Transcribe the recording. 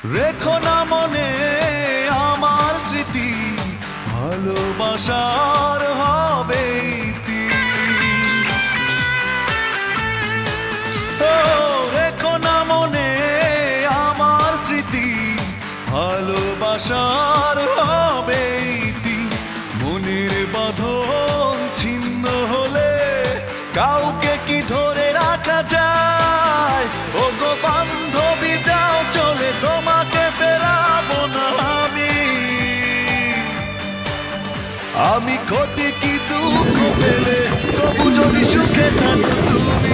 রেখো না মনে আমার স্মৃতি, ভালোবাসার হবে ইতি। ও রেখো না মনে আমার স্মৃতি, ভালোবাসার হবে ইতি। মনের বাঁধন ছিন্ন হলে কাউকে কি ধরে রাখা যায়? ও গো বান্ধবী যাও চলে, তোমাকে ফেরাবো না আমি ক্ষতি কি দুঃখ পেলে, তবু যদি সুখে থাকো তুমি।